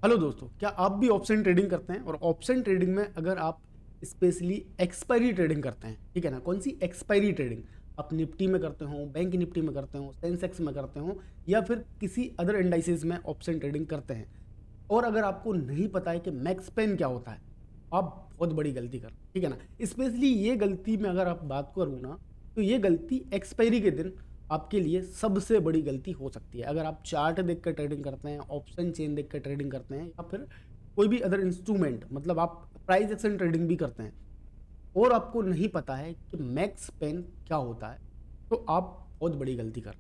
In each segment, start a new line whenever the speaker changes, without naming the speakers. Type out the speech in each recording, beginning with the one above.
Hello दोस्तों, क्या आप भी ऑप्शन ट्रेडिंग करते हैं? और ऑप्शन ट्रेडिंग में अगर आप स्पेशली एक्सपायरी ट्रेडिंग करते हैं, ठीक है ना? कौन सी एक्सपायरी ट्रेडिंग? आप निफ्टी में करते हो, बैंक निफ्टी में करते हो, सेंसेक्स में करते हो, या फिर किसी अदर इंडाइसेस में ऑप्शन ट्रेडिंग करते हैं, और अगर आपको नहीं पता है कि मैक्स पेन क्या होता है, आप बहुत बड़ी गलती कर, ठीक है ना? स्पेशली ये गलती में अगर आप बात करूँ ना, तो ये गलती एक्सपायरी के दिन आपके लिए सबसे बड़ी गलती हो सकती है। अगर आप चार्ट देख कर ट्रेडिंग करते हैं, ऑप्शन चेन देख कर ट्रेडिंग करते हैं, या फिर कोई भी अदर इंस्ट्रूमेंट, मतलब आप प्राइस एक्शन ट्रेडिंग भी करते हैं, और आपको नहीं पता है कि मैक्स पेन क्या होता है, तो आप बहुत बड़ी गलती कर।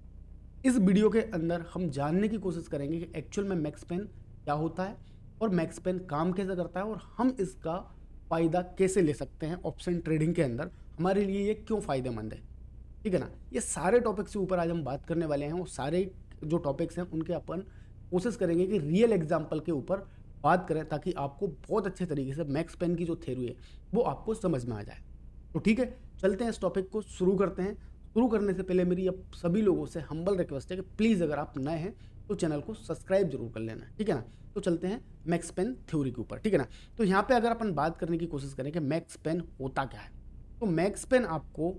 इस वीडियो के अंदर हम जानने की कोशिश करेंगे कि एक्चुअल में मैक्स पेन क्या होता है, और मैक्स पेन काम कैसे करता है, और हम इसका फ़ायदा कैसे ले सकते हैं ऑप्शन ट्रेडिंग के अंदर, हमारे लिए ये क्यों फ़ायदेमंद है, ठीक है ना? ये सारे टॉपिक्स के ऊपर आज हम बात करने वाले हैं, और सारे जो टॉपिक्स हैं उनके अपन कोशिश करेंगे कि रियल एग्जाम्पल के ऊपर बात करें, ताकि आपको बहुत अच्छे तरीके से मैक्स पेन की जो थ्योरी है वो आपको समझ में आ जाए। तो ठीक है, चलते हैं, इस टॉपिक को शुरू करते हैं। शुरू करने से पहले मेरी अब सभी लोगों से हम्बल रिक्वेस्ट है कि प्लीज़ अगर आप नए हैं तो चैनल को सब्सक्राइब जरूर कर लेना, ठीक है ना? तो चलते हैं मैक्स पेन थ्योरी के ऊपर, ठीक है ना? तो यहाँ पे अगर अपन बात करने की कोशिश करें कि मैक्स पेन होता क्या है, तो मैक्स पेन आपको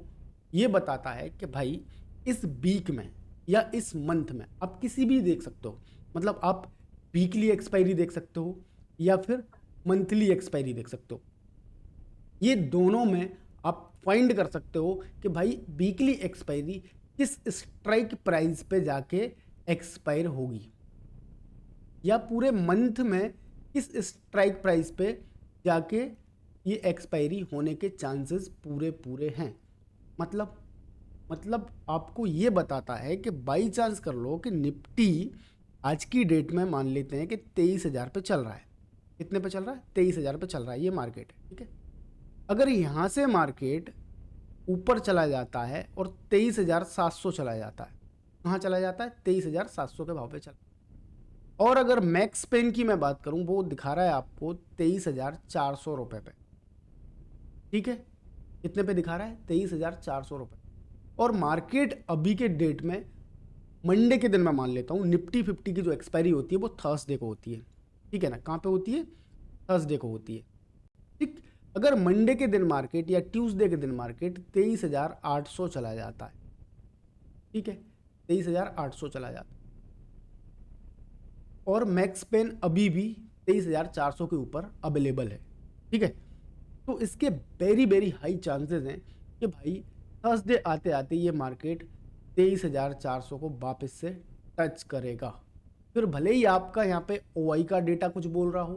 ये बताता है कि भाई इस वीक में या इस मंथ में आप किसी भी देख सकते हो, मतलब आप वीकली एक्सपायरी देख सकते हो या फिर मंथली एक्सपायरी देख सकते हो। ये दोनों में आप फाइंड कर सकते हो कि भाई वीकली एक्सपायरी किस स्ट्राइक प्राइस पे जाके एक्सपायर होगी, या पूरे मंथ में किस स्ट्राइक प्राइस पे जाके ये एक्सपायरी होने के चांसेस पूरे पूरे हैं। मतलब आपको ये बताता है कि बाई चांस कर लो कि निफ्टी आज की डेट में मान लेते हैं कि 23,000 पे चल रहा है। कितने पे चल रहा है? 23,000 पे चल रहा है, ये मार्केट है, ठीक है? अगर यहाँ से मार्केट ऊपर चला जाता है और 23,700 चला जाता है, कहाँ चला जाता है? 23,700 के भाव पे चल। और अगर मैक्स पेन की मैं बात करूं, वो दिखा रहा है आपको 23,400 रुपये पे, ठीक है? कितने पे दिखा रहा है? 23,400 रुपये। और मार्केट अभी के डेट में, मंडे के दिन मैं मान लेता हूँ, निफ्टी 50 की जो एक्सपायरी होती है वो थर्सडे को होती है, ठीक है ना? कहाँ पे होती है? थर्सडे को होती है, ठीक। अगर मंडे के दिन मार्केट या ट्यूसडे के दिन मार्केट 23,800 चला जाता है, ठीक है, 23,800 चला जाता है, और मैक्स पेन अभी भी 23,400 के ऊपर अवेलेबल है, ठीक है, तो इसके वेरी वेरी हाई चांसेस हैं कि भाई थर्सडे आते आते ये मार्केट 23,400 को वापस से टच करेगा। फिर भले ही आपका यहाँ पे ओआई का डेटा कुछ बोल रहा हो,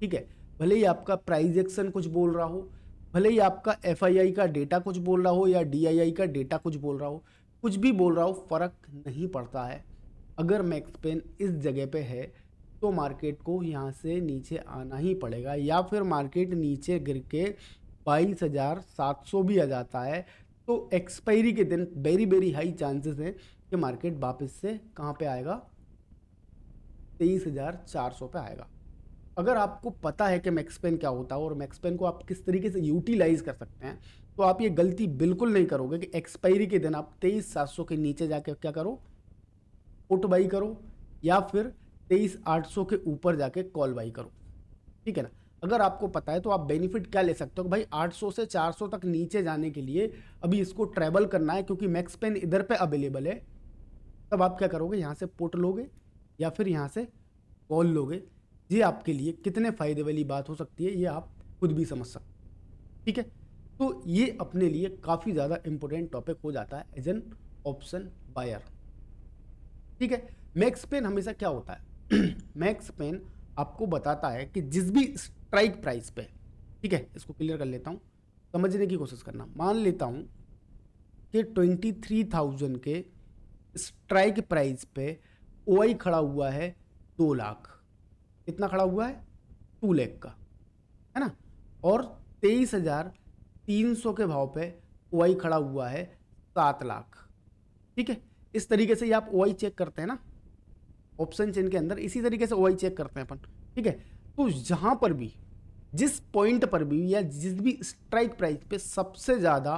ठीक है, भले ही आपका प्राइस एक्शन कुछ बोल रहा हो, भले ही आपका एफआईआई का डेटा कुछ बोल रहा हो, या डीआईआई का डेटा कुछ बोल रहा हो, कुछ भी बोल रहा हो, फर्क नहीं पड़ता है। अगर मैक्स पेन इस जगह पे है तो मार्केट को यहाँ से नीचे आना ही पड़ेगा, या फिर मार्केट नीचे गिर के 22,700 भी आ जाता है, तो एक्सपायरी के दिन वेरी वेरी हाई चांसेस हैं कि मार्केट वापस से कहाँ पे आएगा? 23,400 पे आएगा। अगर आपको पता है कि मैक्स पेन क्या होता है और मैक्स पेन को आप किस तरीके से यूटिलाइज कर सकते हैं, तो आप ये गलती बिल्कुल नहीं करोगे कि एक्सपायरी के दिन आप 23,700 के नीचे जाके क्या करो? पुट बाई करो, या फिर 23,800 के ऊपर जाके कॉल बाई करो, ठीक है ना? अगर आपको पता है तो आप बेनिफिट क्या ले सकते हो कि भाई 800 से 400 तक नीचे जाने के लिए अभी इसको ट्रेवल करना है, क्योंकि मैक्स पेन इधर पे अवेलेबल है, तब आप क्या करोगे? यहाँ से पुट लोगे या फिर यहाँ से कॉल लोगे। ये आपके लिए कितने फ़ायदे वाली बात हो सकती है, ये आप खुद भी समझ सकते हैं, ठीक है? तो ये अपने लिए काफ़ी ज़्यादा इंपॉर्टेंट टॉपिक हो जाता है एज एन ऑप्शन बायर, ठीक है? मैक्स पेन हमेशा क्या होता है? मैक्स पेन आपको बताता है कि जिस भी स्ट्राइक प्राइस पे, ठीक है, इसको क्लियर कर लेता हूँ, समझने की कोशिश करना। मान लेता हूँ कि 23,000 के स्ट्राइक प्राइस पे ओआई खड़ा हुआ है 2 लाख। कितना खड़ा हुआ है? 2 लाख का, है ना? और 23,300 के भाव पे ओआई खड़ा हुआ है 7 लाख, ठीक है? इस तरीके से ये आप ओआई चेक करते हैं ना ऑप्शन चेन के अंदर, इसी तरीके से ओआई चेक करते हैं अपन, ठीक है? तो जहां पर भी, जिस पॉइंट पर भी, या जिस भी स्ट्राइक प्राइस पे सबसे ज्यादा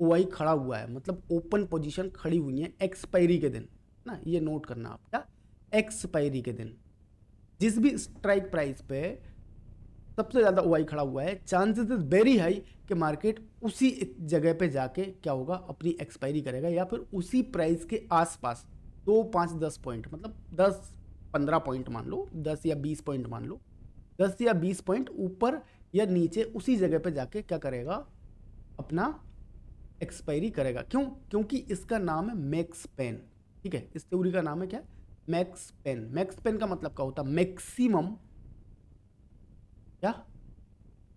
ओआई खड़ा हुआ है, मतलब ओपन पोजीशन खड़ी हुई है एक्सपायरी के दिन ना, ये नोट करना आप, क्या? एक्सपायरी के दिन, जिस भी स्ट्राइक प्राइस पे सबसे ज़्यादा ओआई खड़ा हुआ है, चांसेस इज वेरी हाई कि मार्केट उसी जगह पे जाके क्या होगा, अपनी एक्सपायरी करेगा या फिर उसी प्राइस के आसपास 2, 5, 10 पॉइंट, मतलब 10-15 पॉइंट मान लो, 10 या 20 पॉइंट मान लो, 10 या 20 पॉइंट ऊपर या नीचे उसी जगह पे जाके क्या करेगा, अपना एक्सपायरी करेगा। क्यों? क्योंकि इसका नाम है मैक्स पेन। ठीक है, इस थ्योरी का नाम है क्या? Max pen. मैक्स पेन का मतलब क्या होता है? मैक्सिमम, क्या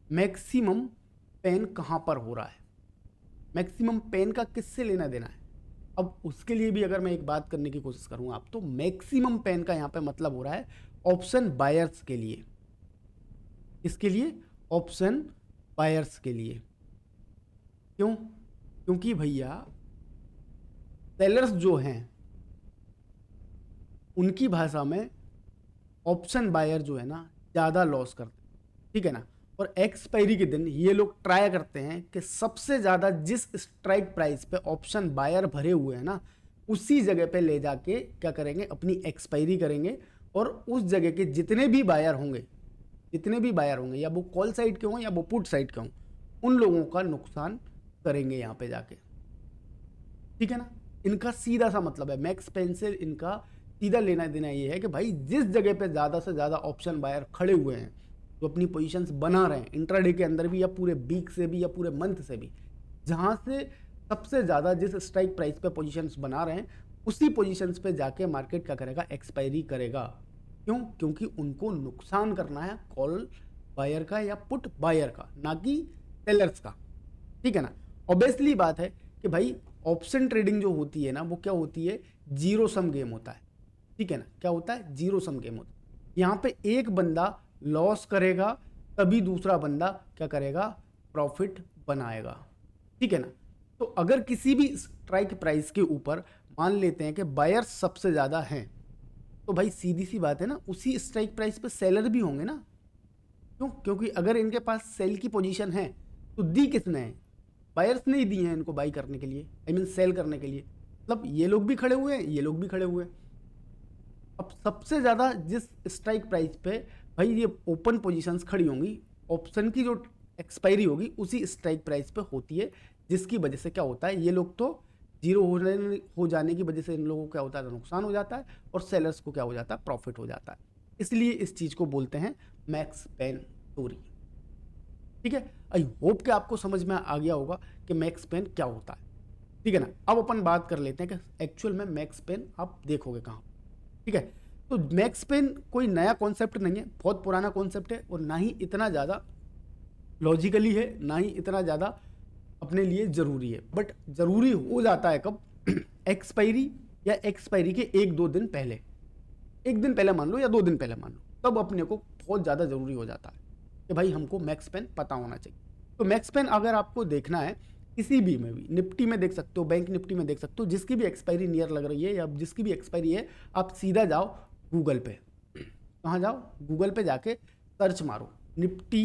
मैक्सिमम पेन कहाँ पर हो रहा है, मैक्सिमम पेन का किससे लेना देना है। अब उसके लिए भी अगर मैं एक बात करने की कोशिश करूँ आप, तो मैक्सिमम पेन का यहाँ पे मतलब हो रहा है ऑप्शन बायर्स के लिए। इसके लिए ऑप्शन बायर्स के लिए। क्यों? क्योंकि भैया सेलर्स जो हैं उनकी भाषा में ऑप्शन बायर जो है ना ज़्यादा लॉस करते हैं। ठीक है ना, और एक्सपायरी के दिन ये लोग ट्राई करते हैं कि सबसे ज़्यादा जिस स्ट्राइक प्राइस पे ऑप्शन बायर भरे हुए हैं ना उसी जगह पे ले जाके क्या करेंगे, अपनी एक्सपायरी करेंगे। और उस जगह के जितने भी बायर होंगे, या वो कॉल साइड के हों या वो पुट साइड के हों, उन लोगों का नुकसान करेंगे यहाँ पे जाके। ठीक है ना, इनका सीधा सा मतलब है, मैक्स पेन से इनका सीधा लेना देना ये है कि भाई जिस जगह पे ज़्यादा से ज़्यादा ऑप्शन बायर खड़े हुए हैं, जो अपनी पोजीशंस बना रहे हैं इंट्राडे के अंदर भी या पूरे वीक से भी या पूरे मंथ से भी, जहाँ से सबसे ज़्यादा जिस स्ट्राइक प्राइस पे पोजीशंस बना रहे हैं उसी पोजीशंस पे जाके मार्केट क्या करेगा, एक्सपायरी करेगा। क्यों? क्योंकि उनको नुकसान करना है कॉल बायर का या पुट बायर का, ना कि सेलर्स का। ठीक है ना, ऑब्वियसली बात है कि भाई ऑप्शन ट्रेडिंग जो होती है ना वो क्या होती है, जीरो सम गेम होता है। ठीक है ना, क्या होता है, जीरो सम गेम होता है। यहाँ पे एक बंदा लॉस करेगा तभी दूसरा बंदा क्या करेगा, प्रॉफिट बनाएगा। ठीक है ना, तो अगर किसी भी स्ट्राइक प्राइस के ऊपर मान लेते हैं कि बायर्स सबसे ज़्यादा हैं, तो भाई सीधी सी बात है ना, उसी स्ट्राइक प्राइस पे सेलर भी होंगे ना। क्यों? क्योंकि अगर इनके पास सेल की पोजीशन है तो दी किसने है, बायर्स ने ही दी हैं इनको बाई करने के लिए, आई मीन सेल करने के लिए। मतलब ये लोग भी खड़े हुए हैं, ये लोग भी खड़े हुए हैं। अब सबसे ज़्यादा जिस स्ट्राइक प्राइस पे भाई ये ओपन पोजीशंस खड़ी होंगी, ऑप्शन की जो एक्सपायरी होगी उसी स्ट्राइक प्राइस पे होती है, जिसकी वजह से क्या होता है, ये लोग तो जीरो हो जाने की वजह से इन लोगों को क्या होता है, नुकसान हो जाता है, और सेलर्स को क्या हो जाता है, प्रॉफिट हो जाता है। इसलिए इस चीज़ को बोलते हैं मैक्स पेन थ्योरी। ठीक है, आई होप कि आपको समझ में आ गया होगा कि मैक्स पेन क्या होता है। ठीक है ना, अब अपन बात कर लेते हैं कि एक्चुअल में मैक्स पेन आप देखोगे कहाँ। ठीक है, तो मैक्स पेन कोई नया कॉन्सेप्ट नहीं है, बहुत पुराना कॉन्सेप्ट है, और ना ही इतना ज़्यादा लॉजिकली है, ना ही इतना ज़्यादा अपने लिए ज़रूरी है। बट ज़रूरी हो जाता है कब, एक्सपायरी या एक्सपायरी के 1-2 दिन पहले, 1 दिन पहले मान लो या 2 दिन पहले मान लो, तब अपने को बहुत ज़्यादा ज़रूरी हो जाता है कि भाई हमको मैक्स पेन पता होना चाहिए। तो मैक्स पेन अगर आपको देखना है किसी भी में भी, निफ्टी में देख सकते हो, बैंक निफ्टी में देख सकते हो, जिसकी भी एक्सपायरी नियर लग रही है या जिसकी भी एक्सपायरी है, आप सीधा जाओ गूगल पे। कहाँ जाओ? गूगल पे जाके सर्च मारो निफ्टी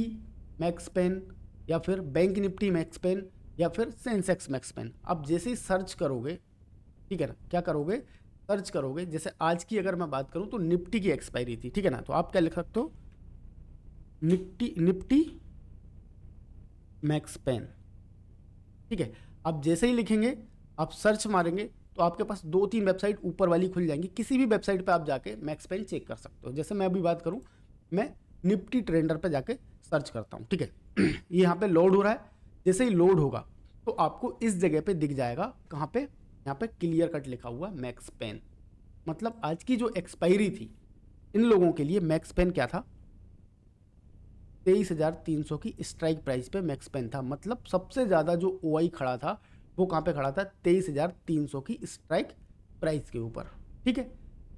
मैक्स पेन या फिर बैंक निफ्टी मैक्स पेन या फिर सेंसेक्स मैक्स पेन। आप जैसे ही सर्च करोगे, ठीक है ना, क्या करोगे, सर्च करोगे। जैसे आज की अगर मैं बात करूँ तो निफ्टी की एक्सपायरी थी, ठीक है ना, तो आप क्या लिख सकते हो, निफ्टी मैक्स पेन। ठीक है, आप जैसे ही लिखेंगे, आप सर्च मारेंगे, तो आपके पास 2-3 वेबसाइट ऊपर वाली खुल जाएंगी। किसी भी वेबसाइट पे आप जाके मैक्स पेन चेक कर सकते हो। जैसे मैं अभी बात करूं, मैं निफ्टी ट्रेंडर पे जाके सर्च करता हूं। ठीक है, ये यहाँ पे लोड हो रहा है। जैसे ही लोड होगा तो आपको इस जगह पे दिख जाएगा, कहाँ पे, यहाँ पे क्लियर कट लिखा हुआ मैक्स पेन। मतलब आज की जो एक्सपायरी थी इन लोगों के लिए मैक्स पेन क्या था, 23,300 की स्ट्राइक प्राइस पे मैक्स पेन था। मतलब सबसे ज़्यादा जो ओआई खड़ा था वो कहाँ पे खड़ा था, 23,300 की स्ट्राइक प्राइस के ऊपर। ठीक है,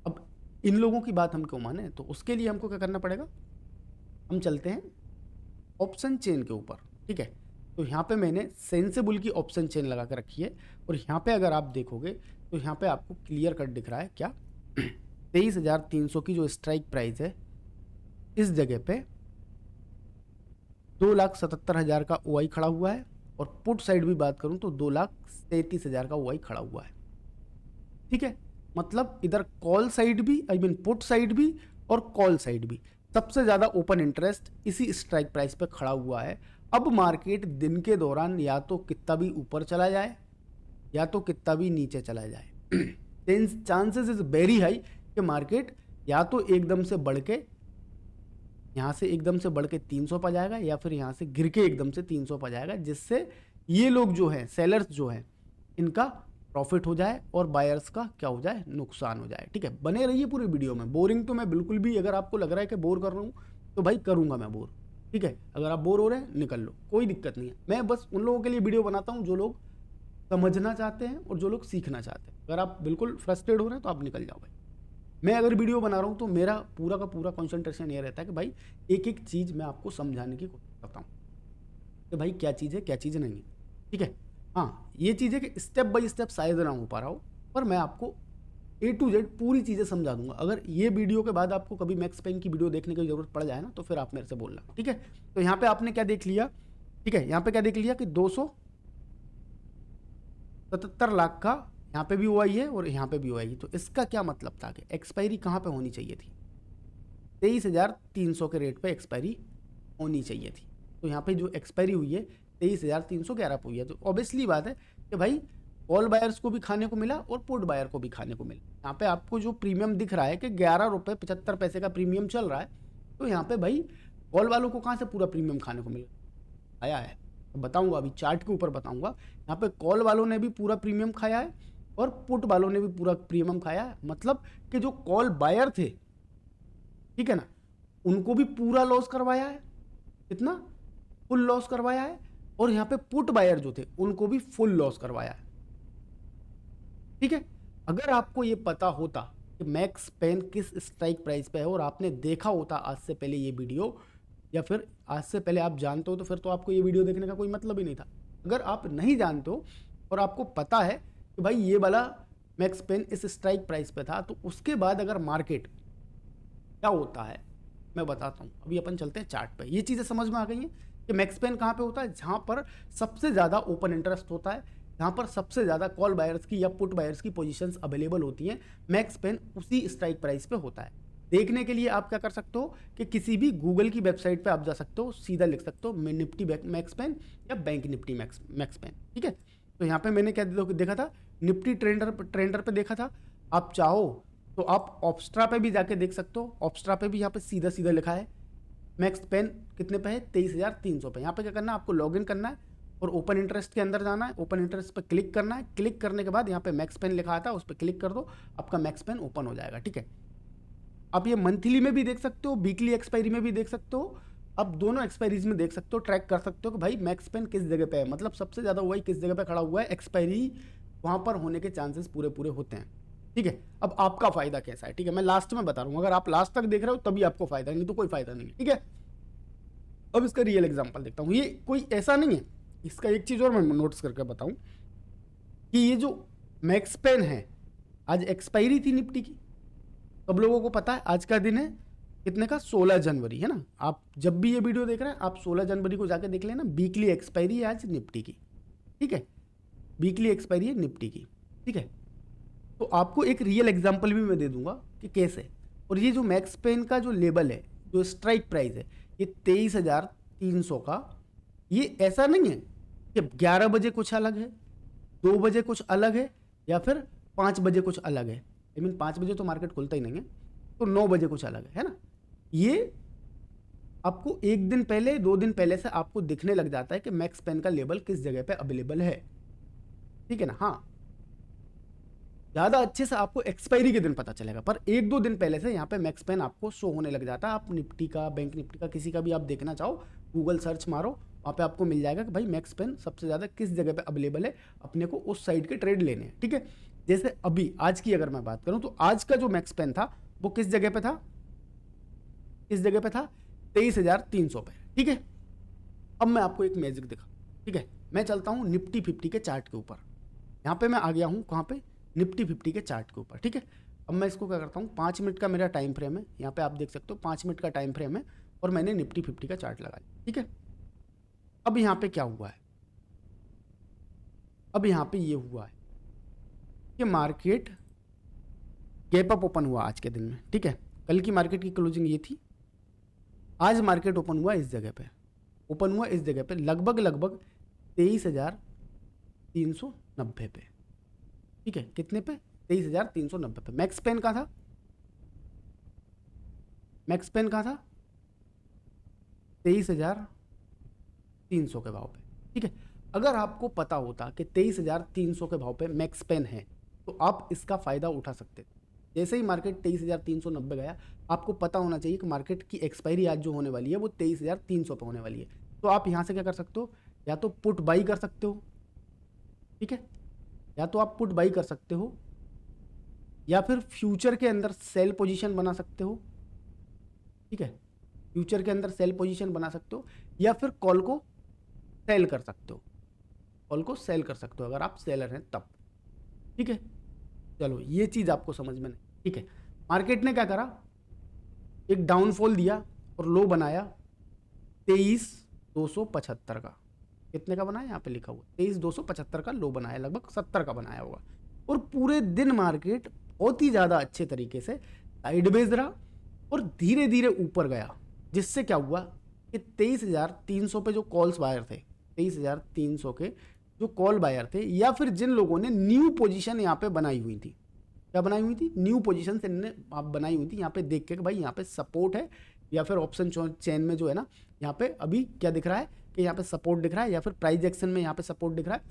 अब इन लोगों की बात हम क्यों माने, तो उसके लिए हमको क्या करना पड़ेगा, हम चलते हैं ऑप्शन चेन के ऊपर। ठीक है, तो यहाँ पे मैंने सेंसेबल की ऑप्शन चेन लगा कर रखी है, और यहाँ पे अगर आप देखोगे तो यहाँ पे आपको क्लियर कट दिख रहा है क्या, 23,300 की जो स्ट्राइक प्राइस है, इस जगह पे 2,77,000 का ओआई खड़ा हुआ है, और पुट साइड भी बात करूं तो 2,33,000 का ओआई खड़ा हुआ है। ठीक है, मतलब इधर कॉल साइड भी, आई मीन पुट साइड भी और कॉल साइड भी। सबसे ज़्यादा ओपन इंटरेस्ट इसी स्ट्राइक प्राइस पे खड़ा हुआ है। अब मार्केट दिन के दौरान या तो कितना भी ऊपर चला जाए या तो कितना भी नीचे चला जाए। चांसेस इज वेरी हाई कि मार्केट या तो एकदम से बढ़ के यहाँ से एकदम से बढ़ के 300 पर जाएगा या फिर यहाँ से गिर के एकदम से 300 पर जाएगा, जिससे ये लोग जो हैं सेलर्स जो हैं इनका प्रॉफिट हो जाए और बायर्स का क्या हो जाए, नुकसान हो जाए। ठीक है, बने रहिए पूरी वीडियो में। बोरिंग तो मैं बिल्कुल भी, अगर आपको लग रहा है कि बोर कर रहा हूँ तो भाई करूँगा मैं बोर। ठीक है, अगर आप बोर हो रहे हैं निकल लो, कोई दिक्कत नहीं है। मैं बस उन लोगों के लिए वीडियो बनाता हूँ जो लोग समझना चाहते हैं और जो लोग सीखना चाहते हैं। अगर आप बिल्कुल फ्रस्ट्रेट हो रहे हैं तो आप निकल जाओ भाई। मैं अगर वीडियो बना रहा हूँ तो मेरा पूरा का पूरा कंसंट्रेशन ये रहता है कि भाई एक एक चीज़ मैं आपको समझाने की कोशिश करता हूँ कि भाई क्या चीज़ है क्या चीज़ नहीं है। ठीक है, हाँ ये चीज़ है कि स्टेप बाय स्टेप शायद ना हो पा रहा हो, पर मैं आपको A to Z पूरी चीज़ें समझा दूंगा। अगर ये वीडियो के बाद आपको कभी मैक्स पेन की वीडियो देखने की जरूरत पड़ जाए ना तो फिर आप मेरे से बोलना। ठीक है, तो यहाँ पे आपने क्या देख लिया, ठीक है, यहाँ पे क्या देख लिया कि 277 लाख का यहाँ पे भी हुआ ही है और यहाँ पे भी हुआ ही। तो इसका क्या मतलब था कि एक्सपायरी कहाँ पे होनी चाहिए थी, 23,300 के रेट पे एक्सपायरी होनी चाहिए थी। तो यहाँ पे जो एक्सपायरी हुई है 23,311 पे हुई है। तो ऑब्वियसली बात है कि भाई कॉल बायर्स को भी खाने को मिला और पुट बायर को भी खाने को मिला। यहाँ पे आपको जो प्रीमियम दिख रहा है कि 11 रुपये 75 पैसे का प्रीमियम चल रहा है, तो यहाँ पे भाई कॉल वालों को कहाँ से पूरा प्रीमियम खाने को मिला आया है, तो बताऊंगा अभी चार्ट के ऊपर बताऊंगा। यहाँ पे कॉल वालों ने भी पूरा प्रीमियम खाया है और पुट वालों ने भी पूरा प्रीमियम खाया है। मतलब कि जो कॉल बायर थे, ठीक है ना, उनको भी पूरा लॉस करवाया है, कितना, फुल लॉस करवाया है। और यहाँ पे पुट बायर जो थे उनको भी फुल लॉस करवाया है। ठीक है, अगर आपको ये पता होता कि मैक्स पेन किस स्ट्राइक प्राइस पे है और आपने देखा होता आज से पहले ये वीडियो, या फिर आज से पहले आप जानते हो, तो फिर तो आपको ये वीडियो देखने का कोई मतलब ही नहीं था। अगर आप नहीं जानते हो और आपको पता है कि भाई ये वाला मैक्स पेन इस स्ट्राइक प्राइस पे था, तो उसके बाद अगर मार्केट क्या होता है मैं बताता हूँ। अभी अपन चलते हैं चार्ट पे। ये चीज़ें समझ में आ गई हैं कि मैक्स पेन कहाँ पे होता है, जहाँ पर सबसे ज़्यादा ओपन इंटरेस्ट होता है, जहाँ पर सबसे ज़्यादा कॉल बायर्स की या पुट बायर्स की पोजीशंस अवेलेबल होती हैं। मैक्स पेन उसी स्ट्राइक प्राइस पे होता है। देखने के लिए आप क्या कर सकते हो कि किसी भी गूगल की वेबसाइट पे आप जा सकते हो, सीधा लिख सकते हो निफ्टी मैक्स पेन या बैंक निफ्टी मैक्स पेन। ठीक है, तो यहाँ पे मैंने क्या देखा था, निफ्टी ट्रेंडर पे देखा था। आप चाहो तो आप ऑप्स्ट्रा पे भी जाके देख सकते हो। ऑप्स्ट्रा पे भी यहाँ पे सीधा सीधा लिखा है मैक्स पेन कितने पे है, 23,300 पे। यहाँ पे क्या करना है, आपको लॉगिन करना है और ओपन इंटरेस्ट के अंदर जाना है। ओपन इंटरेस्ट पे क्लिक करना है। क्लिक करने के बाद यहाँ पे मैक्स पेन लिखा आता है, उस पर क्लिक कर दो, आपका मैक्स पेन ओपन हो जाएगा। ठीक है, आप ये मंथली में भी देख सकते हो, वीकली एक्सपायरी में भी देख सकते हो, आप दोनों एक्सपायरीज में देख सकते हो, ट्रैक कर सकते हो कि भाई मैक्स पेन किस जगह पे है, मतलब सबसे ज़्यादा वही किस जगह पे खड़ा हुआ है, एक्सपायरी वहाँ पर होने के चांसेस पूरे पूरे होते हैं। ठीक है, अब आपका फ़ायदा कैसा है, ठीक है, मैं लास्ट में बता रहा हूँ। अगर आप लास्ट तक देख रहे हो तभी आपको फ़ायदा है, नहीं तो कोई फ़ायदा नहीं है। ठीक है, अब इसका रियल एग्जाम्पल देखता हूँ। ये कोई ऐसा नहीं है, इसका एक चीज़ और मैं नोटिस करके बताऊँ कि ये जो मैक्स पेन है, आज एक्सपायरी थी निफ्टी की, सब लोगों को पता है आज का दिन है कितने का, 16 जनवरी है ना। आप जब भी ये वीडियो देख रहे हैं आप 16 जनवरी को जाके देख लेना, वीकली एक्सपायरी है आज निफ्टी की। ठीक है, वीकली एक्सपायरी है निफ्टी की। ठीक है, तो आपको एक रियल एग्जांपल भी मैं दे दूंगा कि कैसे। और ये जो मैक्स पेन का जो लेवल है, जो स्ट्राइक प्राइस है, ये 23,300 का, ये ऐसा नहीं है कि 11 बजे कुछ अलग है, 2 बजे कुछ अलग है, या फिर 5 बजे कुछ अलग है। आई मीन 5 बजे तो मार्केट खुलता ही नहीं है, तो 9 बजे कुछ अलग है ना। ये आपको एक दिन पहले 2 दिन पहले से आपको दिखने लग जाता है कि मैक्स पेन का लेवल किस जगह पे अवेलेबल है। ठीक है ना, हाँ, ज़्यादा अच्छे से आपको एक्सपायरी के दिन पता चलेगा, पर 1-2 दिन पहले से यहाँ पे मैक्स पेन आपको शो होने लग जाता है। आप निफ्टी का, बैंक निफ्टी का, किसी का भी आप देखना चाहो, गूगल सर्च मारो, वहाँ पे आपको मिल जाएगा कि भाई मैक्स पेन सबसे ज़्यादा किस जगह पे अवेलेबल है, अपने को उस साइड के ट्रेड लेने हैं। ठीक है, जैसे अभी आज की अगर मैं बात करूँ तो आज का जो मैक्स पेन था वो किस जगह पे था, किस जगह पे था, 23,300 पे। ठीक है, अब मैं आपको एक मैजिक दिखा। ठीक है, मैं चलता हूँ निफ्टी 50 के चार्ट के ऊपर। यहाँ पे मैं आ गया हूँ कहाँ पे, निफ्टी 50 के चार्ट के ऊपर। ठीक है, अब मैं इसको क्या करता हूँ, 5 मिनट का मेरा टाइम फ्रेम है, यहाँ पे आप देख सकते हो 5 मिनट का टाइम फ्रेम है और मैंने निफ्टी 50 का चार्ट लगा लिया। ठीक है, अब यहाँ पे क्या हुआ है, अब यहाँ पे ये हुआ है कि मार्केट गैप अप ओपन हुआ आज के दिन में। ठीक है, कल की मार्केट की क्लोजिंग ये थी, आज मार्केट ओपन हुआ इस जगह पे, ओपन हुआ इस जगह पे लगभग 23,390 पे, ठीक है, कितने पे? 23,390 पे। मैक्स पेन कहाँ था? मैक्स पेन कहाँ था? 23,300 के भाव पे, ठीक है। अगर आपको पता होता कि 23,300 के भाव पे मैक्स पेन है तो आप इसका फ़ायदा उठा सकते थे। जैसे ही मार्केट 23,390 गया, आपको पता होना चाहिए कि मार्केट की एक्सपायरी आज जो होने वाली है वो 23,300 पे होने वाली है। तो आप यहाँ से क्या कर सकते हो, या तो पुट बाई कर सकते हो, ठीक है, या तो आप पुट बाई कर सकते हो, या फिर फ्यूचर के अंदर सेल पोजीशन बना सकते हो, ठीक है, फ्यूचर के अंदर सेल पोजीशन बना सकते हो, या फिर कॉल को सेल कर सकते हो, कॉल को सेल कर सकते हो अगर आप सेलर हैं तब, ठीक है। चलो ये चीज़ आपको समझ में नहीं, ठीक है। मार्केट ने क्या करा, एक डाउनफॉल दिया और लो बनाया 23,275 का। कितने का बनाया? यहाँ पे लिखा हुआ 23,275 का लो बनाया, लगभग 70 का बनाया होगा। और पूरे दिन मार्केट बहुत ही ज़्यादा अच्छे तरीके से साइडवेज रहा और धीरे धीरे ऊपर गया, जिससे क्या हुआ कि 23,300 पे जो कॉल्स बायर थे, 23,300 के जो कॉल बायर थे, या फिर जिन लोगों ने न्यू पोजीशन यहाँ पे बनाई हुई थी, क्या बनाई हुई थी? न्यू पोजीशन से इन्होंने आप बनाई हुई थी यहाँ पे देख के कि भाई यहाँ पे सपोर्ट है, या फिर ऑप्शन चेन में जो है ना, यहाँ पे अभी क्या दिख रहा है कि यहाँ पे सपोर्ट दिख रहा है, या फिर प्राइस एक्शन में यहाँ पे सपोर्ट दिख रहा है,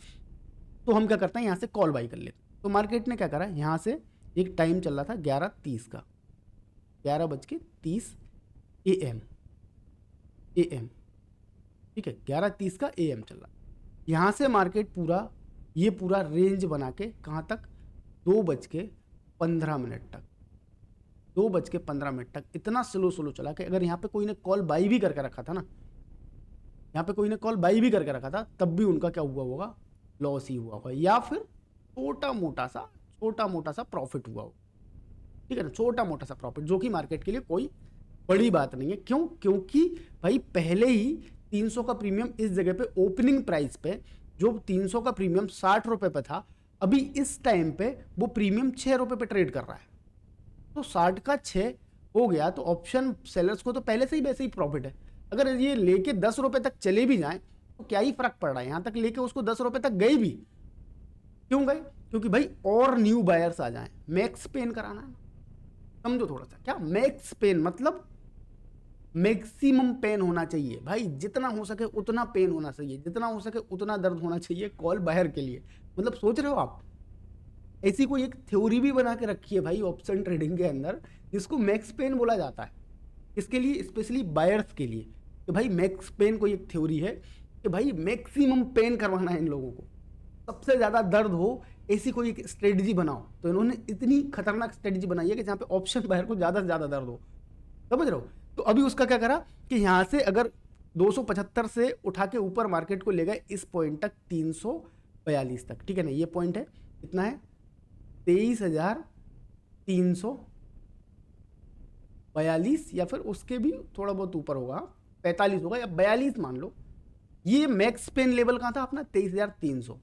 तो हम क्या करते हैं यहाँ से कॉल बाई कर लेते हैं। तो मार्केट ने क्या करा, यहाँ से एक टाइम चल रहा था 11:30 का, 11:30 AM, ठीक है, 11:30 का AM चल रहा। यहाँ से मार्केट पूरा ये पूरा रेंज बना के कहाँ तक? 2:15 तक, 2:15 तक इतना स्लो चला कि अगर यहाँ पे कोई ने कॉल बाई भी करके रखा था ना, यहाँ पे कोई ने कॉल बाई भी करके रखा था, तब भी उनका क्या हुआ होगा? लॉस ही हुआ होगा, या फिर छोटा मोटा सा प्रॉफिट हुआ होगा, ठीक है ना, छोटा मोटा सा प्रॉफिट, जो कि मार्केट के लिए कोई बड़ी बात नहीं है। क्यों? क्योंकि भाई पहले ही 300 का प्रीमियम इस जगह पे ओपनिंग प्राइस पे, जो 300 का प्रीमियम 60 रुपए पे था, अभी इस टाइम पे वो प्रीमियम 6 रुपए पे ट्रेड कर रहा है। तो 60 का 6 हो गया, तो ऑप्शन सेलर्स को तो पहले से ही वैसे ही प्रॉफिट है। अगर ये लेके 10 रुपए तक चले भी जाएं तो क्या ही फर्क पड़ रहा है, यहां तक लेके उसको 10 रुपए तक गए भी, क्यों गए? क्योंकि भाई और न्यू बायर्स आ जाएं। मैक्स पेन कराना है, समझो थोड़ा सा, क्या मैक्स पेन मतलब मैक्सिमम पेन होना चाहिए भाई, जितना हो सके उतना पेन होना चाहिए, जितना हो सके उतना दर्द होना चाहिए कॉल बायर के लिए। मतलब सोच रहे हो आप, ऐसी कोई एक थ्योरी भी बना के रखी है भाई ऑप्शन ट्रेडिंग के अंदर, जिसको मैक्स पेन बोला जाता है। इसके लिए स्पेशली बायर्स के लिए, कि भाई मैक्स पेन कोई एक थ्योरी है कि भाई मैक्सिमम पेन करवाना है इन लोगों को, सबसे ज़्यादा दर्द हो, ऐसी कोई एक स्ट्रेटजी बनाओ। तो इन्होंने इतनी खतरनाक स्ट्रेटजी बनाई है कि जहाँ पे ऑप्शन बायर को ज़्यादा से ज़्यादा दर्द हो, समझ रहे हो। तो अभी उसका क्या करा कि यहाँ से अगर 275 से उठा के ऊपर मार्केट को ले गए इस पॉइंट तक 342 तक, ठीक है ना, ये पॉइंट है, कितना है? 23,342, या फिर उसके भी थोड़ा बहुत ऊपर होगा, 45 होगा या 42 मान लो। ये मैक्स पेन लेवल कहाँ था अपना? 23,300।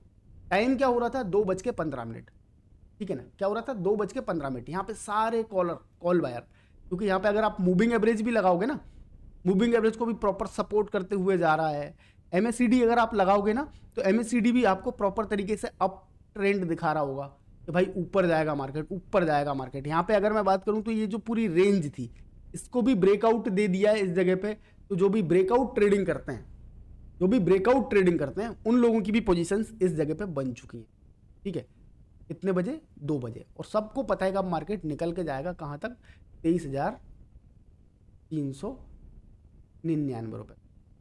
टाइम क्या हो रहा था? 2:15, ठीक है ना, क्या हो रहा था? 2:15। यहाँ पे सारे कॉल बायर, क्योंकि यहाँ पे अगर आप मूविंग एवरेज भी लगाओगे ना, मूविंग एवरेज को भी प्रॉपर सपोर्ट करते हुए जा रहा है। MACD अगर आप लगाओगे ना, तो MACD भी आपको प्रॉपर तरीके से अप ट्रेंड दिखा रहा होगा कि भाई ऊपर जाएगा मार्केट, ऊपर जाएगा मार्केट। यहाँ पे अगर मैं बात करूँ तो ये जो पूरी रेंज थी, इसको भी ब्रेकआउट दे दिया है इस जगह पे। तो जो भी ब्रेकआउट ट्रेडिंग करते हैं, उन लोगों की भी पोजीशंस इस जगह पे बन चुकी हैं, ठीक है। कितने बजे? 2 बजे। और सबको पता है कि अब मार्केट निकल के जाएगा कहाँ तक? 23,399 रुपये।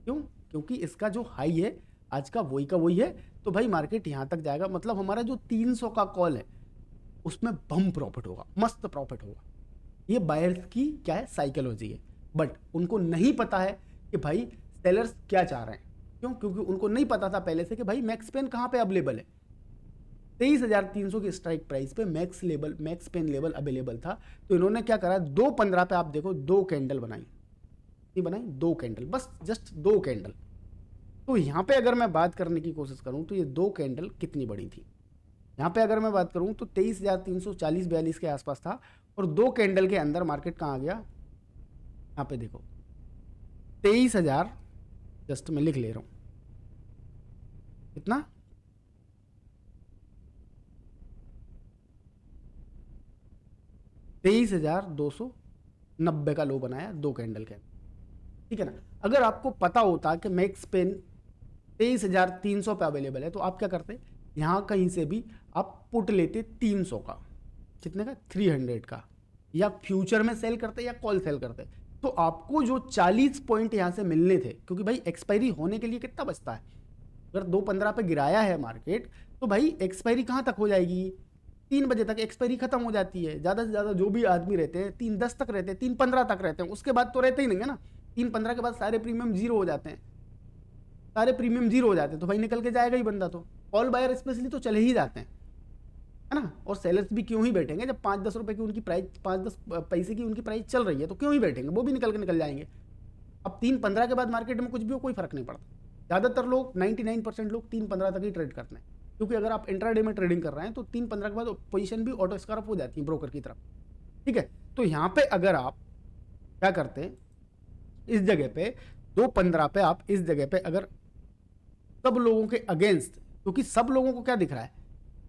क्यों? क्योंकि इसका जो हाई है आज का वही का वही है, तो भाई मार्केट यहाँ तक जाएगा, मतलब हमारा जो 300 का कॉल है उसमें बम प्रॉफिट होगा, मस्त प्रॉफिट होगा। ये बायर्स की क्या है? साइकोलॉजी है। बट उनको नहीं पता है कि भाई सेलर्स क्या चाह रहे हैं। क्यों? क्योंकि उनको नहीं पता था पहले से कि भाई मैक्स पेन कहाँ पे अवेलेबल है। 23,300 की स्ट्राइक प्राइस पे मैक्स पेन लेवल अवेलेबल था। तो इन्होंने क्या करा? 2:15 पे आप देखो 2 कैंडल बनाई, नहीं बनाई? 2 कैंडल, बस जस्ट 2 कैंडल। तो यहाँ पे अगर मैं बात करने की कोशिश करूँ तो ये 2 कैंडल कितनी बड़ी थी? यहाँ पे अगर मैं बात करूँ तो 23,340-42 के आसपास था, और 2 कैंडल के अंदर मार्केट कहाँ आ गया, यहाँ पे देखो 23,000, जस्ट मैं लिख ले रहा हूँ कितना, 23,290 का लो बनाया 2 कैंडल के, ठीक है ना। अगर आपको पता होता कि मैक्स पेन 23,300 पे अवेलेबल है तो आप क्या करते, यहाँ कहीं से भी आप पुट लेते 300 का, कितने का, 300 का, या फ्यूचर में सेल करते या कॉल सेल करते, तो आपको जो 40 पॉइंट यहाँ से मिलने थे, क्योंकि भाई एक्सपायरी होने के लिए कितना बचता है, अगर 2:15 पे गिराया है मार्केट तो भाई एक्सपायरी कहाँ तक हो जाएगी, 3 बजे तक एक्सपायरी खत्म हो जाती है। ज़्यादा से ज़्यादा जो भी आदमी रहते हैं 3:10 तक रहते हैं, 3:15 तक रहते हैं, उसके बाद तो रहते ही नहीं है ना। 3:15 के बाद सारे प्रीमियम जीरो हो जाते हैं, सारे प्रीमियम जीरो हो जाते हैं, तो भाई निकल के जाएगा ही बंदा। तो ऑल बायर स्पेशली तो चले ही जाते हैं, है ना। और सेलर्स भी क्यों ही बैठेंगे, जब 5-10 रुपए की उनकी प्राइस, 5-10 पैसे की उनकी प्राइस चल रही है तो क्यों ही बैठेंगे, वो भी निकल जाएंगे। अब 3:15 के बाद मार्केट में कुछ भी हो कोई फर्क नहीं पड़ता। ज़्यादातर लोग 99% लोग 3:15 तक ही ट्रेड करते हैं, क्योंकि अगर आप इंट्राडे में ट्रेडिंग कर रहे हैं तो 3:15 के बाद पोजीशन भी ऑटो स्कारफ हो जाती है ब्रोकर की तरफ, ठीक है। तो यहाँ पे अगर आप क्या करते हैं, इस जगह पे 2:15 पे आप इस जगह पे अगर सब लोगों के अगेंस्ट, क्योंकि सब लोगों को क्या दिख रहा है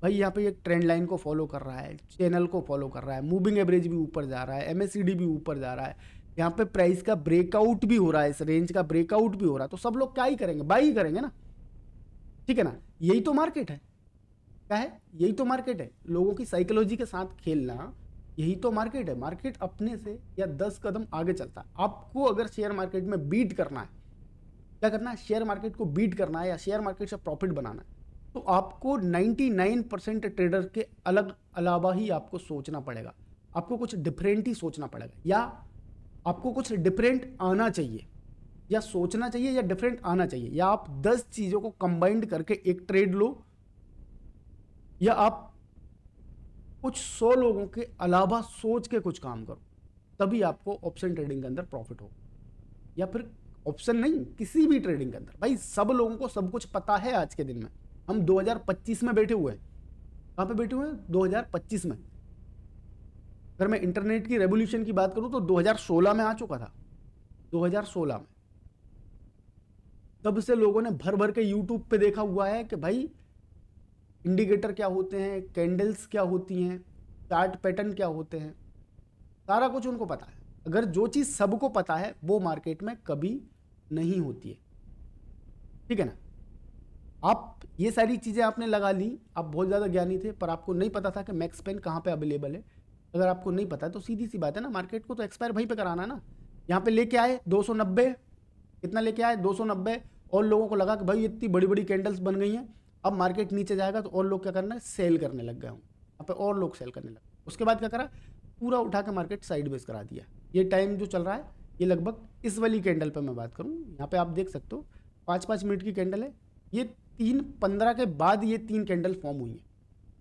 भाई, यहाँ पे एक ट्रेंड लाइन को फॉलो कर रहा है, चैनल को फॉलो कर रहा है, मूविंग एवरेज भी ऊपर जा रहा है, एमएससीडी भी ऊपर जा रहा है, यहाँ पे प्राइस का ब्रेकआउट भी हो रहा है, इस रेंज का ब्रेकआउट भी हो रहा है, तो सब लोग क्या ही करेंगे, बाई ही करेंगे ना, ठीक है ना। यही तो मार्केट है, क्या है, यही तो मार्केट है, लोगों की साइकोलॉजी के साथ खेलना, यही तो मार्केट है। मार्केट अपने से या 10 कदम आगे चलता है। आपको अगर शेयर मार्केट में बीट करना है, क्या करना है, शेयर मार्केट को बीट करना है या शेयर मार्केट से प्रॉफिट बनाना है, तो आपको 99% ट्रेडर के अलावा ही आपको सोचना पड़ेगा, आपको कुछ डिफरेंट ही सोचना पड़ेगा, या आपको कुछ डिफरेंट आना चाहिए, या सोचना चाहिए या डिफरेंट आना चाहिए, या आप 10 चीज़ों को कंबाइंड करके एक ट्रेड लो, या आप कुछ 100 लोगों के अलावा सोच के कुछ काम करो, तभी आपको ऑप्शन ट्रेडिंग के अंदर प्रॉफिट हो। या फिर ऑप्शन नहीं, किसी भी ट्रेडिंग के अंदर भाई सब लोगों को सब कुछ पता है। आज के दिन में हम 2025 में बैठे हुए हैं, कहाँ पे बैठे हुए हैं, 2025 में। अगर मैं इंटरनेट की रेवोल्यूशन की बात करूं तो 2016 में आ चुका था, 2016 में। तब से लोगों ने भर भर के यूट्यूब पे देखा हुआ है कि भाई इंडिकेटर क्या होते हैं, कैंडल्स क्या होती हैं, चार्ट पैटर्न क्या होते हैं, सारा कुछ उनको पता है। अगर जो चीज़ सबको पता है वो मार्केट में कभी नहीं होती है, ठीक है ना। आप ये सारी चीज़ें आपने लगा ली, आप बहुत ज़्यादा ज्ञानी थे, पर आपको नहीं पता था कि मैक्स पेन कहाँ पे अवेलेबल है। अगर आपको नहीं पता है तो सीधी सी बात है ना, मार्केट को तो एक्सपायर वहीं पे कराना है ना। यहाँ पे लेके आए 290, कितना लेके आए 290, और लोगों को लगा कि भाई इतनी बड़ी बड़ी कैंडल्स बन गई हैं, अब मार्केट नीचे जाएगा तो और लोग क्या करना है, सेल करने लग गए हूँ, यहाँ पे और लोग सेल करने लगे। उसके बाद क्या करा, पूरा उठा के मार्केट साइडवेज करा दिया। ये टाइम जो चल रहा है ये लगभग इस वाली कैंडल पे मैं बात करूँ, यहाँ पे आप देख सकते हो 5-5 मिनट की कैंडल है। ये 3:15 के बाद ये 3 कैंडल फॉर्म हुई है,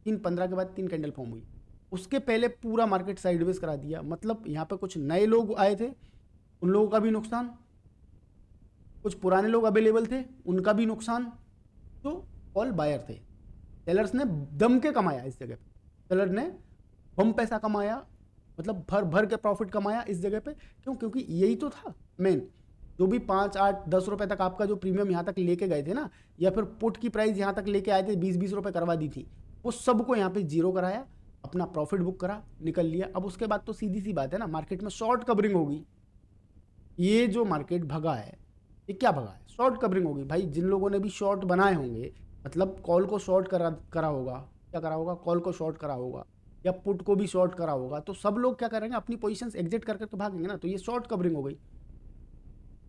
3:15 के बाद 3 कैंडल फॉर्म हुई। उसके पहले पूरा मार्केट साइडवेज करा दिया। मतलब यहाँ पे कुछ नए लोग आए थे, उन लोगों का भी नुकसान, कुछ पुराने लोग अवेलेबल थे, उनका भी नुकसान। तो ऑल बायर थे, सेलर्स ने दम के कमाया इस जगह पे, सेलर ने बम पैसा कमाया, मतलब भर भर के प्रॉफिट कमाया इस जगह पे। क्यों, क्योंकि यही तो था मेन। जो भी 5, 8, 10 रुपए तक आपका जो प्रीमियम यहाँ तक लेके गए थे ना, या फिर पुट की प्राइस यहाँ तक लेके आए थे 20-20 रुपए करवा दी थी, वो सबको यहाँ पे जीरो कराया, अपना प्रॉफिट बुक करा, निकल लिया। अब उसके बाद तो सीधी सी बात है ना, मार्केट में शॉर्ट कवरिंग होगी। ये जो मार्केट भगा है, ये क्या भगा है, शॉर्ट कवरिंग होगी भाई। जिन लोगों ने भी शॉर्ट बनाए होंगे, मतलब कॉल को शॉर्ट करा होगा, क्या करा होगा, कॉल को शॉर्ट करा होगा, या पुट को भी शॉर्ट करा होगा, तो सब लोग क्या करेंगे, अपनी पोजीशंस एग्जिट करके तो भागेंगे ना। तो ये शॉर्ट कवरिंग हो गई,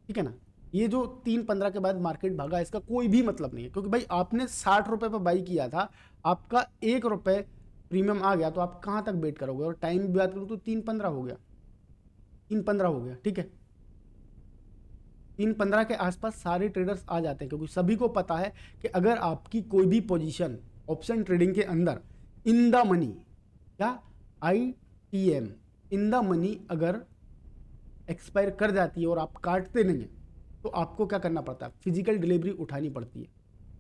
ठीक है ना। ये जो 3:15 के बाद मार्केट भागा, इसका कोई भी मतलब नहीं है, क्योंकि भाई आपने 60 रुपए पर बाई किया था, आपका 1 रुपए प्रीमियम आ गया, तो आप कहाँ तक वेट करोगे। और टाइम भी बात करूँ तो 3:15 हो गया, 3:15 हो गया, ठीक है। 3:15 के आसपास सारे ट्रेडर्स आ जाते हैं, क्योंकि सभी को पता है कि अगर आपकी कोई भी पोजीशन ऑप्शन ट्रेडिंग के अंदर इन द मनी, क्या ITM, इन द मनी अगर एक्सपायर कर जाती है और आप काटते नहीं हैं, तो आपको क्या करना पड़ता है, फिजिकल डिलीवरी उठानी पड़ती है।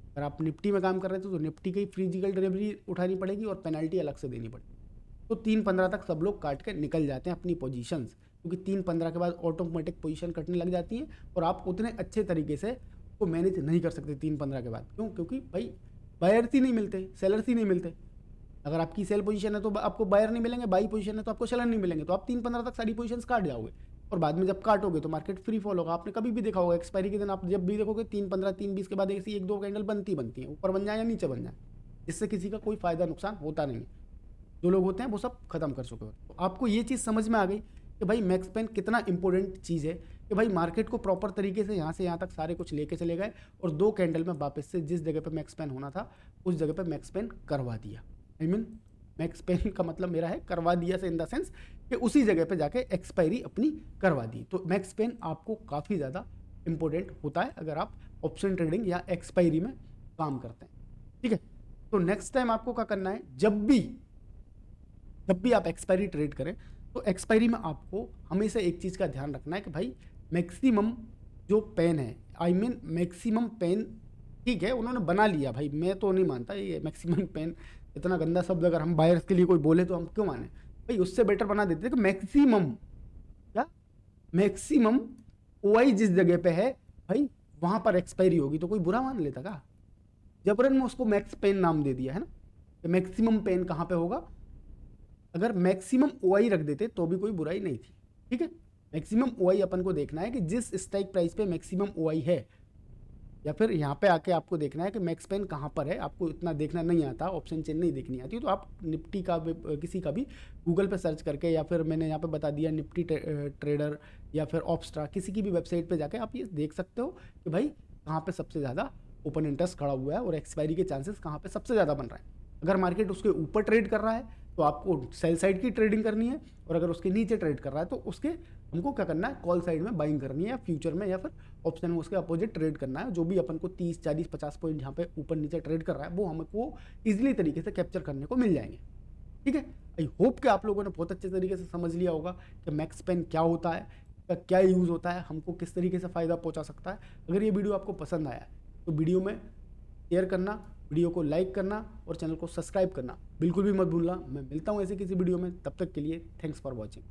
अगर आप निफ्टी में काम कर रहे थे तो निफ्टी की फिजिकल डिलीवरी उठानी पड़ेगी और पेनल्टी अलग से देनी पड़ेगी। तो 3:15 तक सब लोग काट के निकल जाते हैं अपनी पोजीशंस, क्योंकि 3:15 के बाद ऑटोमेटिक पोजीशन कटने लग जाती हैं और आप उतने अच्छे तरीके से को मैनेज नहीं कर सकते 3:15 के बाद। क्यों? क्योंकि भाई बायर्स ही नहीं मिलते, सेलर्स ही नहीं मिलते। अगर आपकी सेल पोजीशन है तो आपको बायर नहीं मिलेंगे, बाई पोजीशन है तो आपको सेलर नहीं मिलेंगे, तो आप 3:15 तक सारी पोजीशंस काट जाओगे और बाद में जब काटोगे तो मार्केट फ्री फॉल होगा। आपने कभी भी देखा होगा एक्सपायरी के दिन आप जब भी देखोगे 3:15 3:20 के बाद ऐसी 1-2 कैंडल बनती है, ऊपर बन जाए या नीचे बन जाए, जिससे किसी का कोई फायदा नुकसान होता नहीं है। जो लोग होते हैं वो सब खत्म कर चुके होते हैं। तो आपको ये चीज़ समझ में आ गई कि भाई मैक्स पेन कितना इंपॉर्टेंट चीज़ है, कि भाई मार्केट को प्रॉपर तरीके से यहाँ से यहाँ तक सारे कुछ लेके चले गए और 2 कैंडल में वापस से जिस जगह पे मैक्स पेन होना था उस जगह पे मैक्स पेन करवा दिया। आई मीन मैक्स पेन का मतलब मेरा है करवा दिया से इन द सेंस कि उसी जगह पे जाके एक्सपायरी अपनी करवा दी। तो मैक्स पेन आपको काफ़ी ज़्यादा इंपॉर्टेंट होता है अगर आप ऑप्शन ट्रेडिंग या एक्सपायरी में काम करते हैं। ठीक है, तो नेक्स्ट टाइम आपको क्या करना है, जब भी आप एक्सपायरी ट्रेड करें तो एक्सपायरी में आपको हमेशा एक चीज़ का ध्यान रखना है कि भाई मैक्सिमम जो पेन है, आई मीन मैक्सिमम पेन, ठीक है उन्होंने बना लिया, भाई मैं तो नहीं मानता ये मैक्सिमम पेन, इतना गंदा शब्द अगर हम बायर्स के लिए कोई बोले तो हम क्यों माने भाई, उससे बेटर बना देते कि मैक्सिमम ओआई जिस जगह पे है भाई वहां पर एक्सपायरी होगी, तो कोई बुरा मान लेता का? जबरन में उसको मैक्स पेन नाम दे दिया है ना। मैक्सिमम पेन कहाँ पे होगा, अगर मैक्सिमम ओआई रख देते तो भी कोई बुराई नहीं थी। ठीक है, मैक्सिमम ओआई अपन को देखना है कि जिस स्ट्राइक प्राइस पे मैक्सिमम ओआई है, या फिर यहाँ पे आके आपको देखना है कि मैक्स पेन कहाँ पर है। आपको इतना देखना नहीं आता, ऑप्शन चेन नहीं देखनी आती, तो आप निफ्टी का भी किसी का भी गूगल पे सर्च करके, या फिर मैंने यहाँ पे बता दिया निफ्टी ट्रेडर या फिर ऑप्स्ट्रा, किसी की भी वेबसाइट पे जाके आप ये देख सकते हो कि भाई कहाँ पे सबसे ज़्यादा ओपन इंटरेस्ट खड़ा हुआ है और एक्सपायरी के चांसेस कहाँ पे सबसे ज़्यादा बन रहा है। अगर मार्केट उसके ऊपर ट्रेड कर रहा है तो आपको सेल साइड की ट्रेडिंग करनी है, और अगर उसके नीचे ट्रेड कर रहा है तो उसके हमको क्या करना है, कॉल साइड में बाइंग करनी है, या फ्यूचर में या फिर ऑप्शन में उसके अपोजिट ट्रेड करना है। जो भी अपन को 30 40 50 पॉइंट जहाँ पे ऊपर नीचे ट्रेड कर रहा है वो हमको इजीली तरीके से कैप्चर करने को मिल जाएंगे। ठीक है, आई होप कि आप लोगों ने बहुत अच्छे तरीके से समझ लिया होगा कि मैक्स पेन क्या होता है, का क्या यूज़ होता है, हमको किस तरीके से फ़ायदा पहुँचा सकता है। अगर ये वीडियो आपको पसंद आया तो वीडियो में शेयर करना, वीडियो को लाइक करना और चैनल को सब्सक्राइब करना बिल्कुल भी मत भूलना। मैं मिलता हूँ ऐसे किसी वीडियो में, तब तक के लिए थैंक्स फॉर वॉचिंग।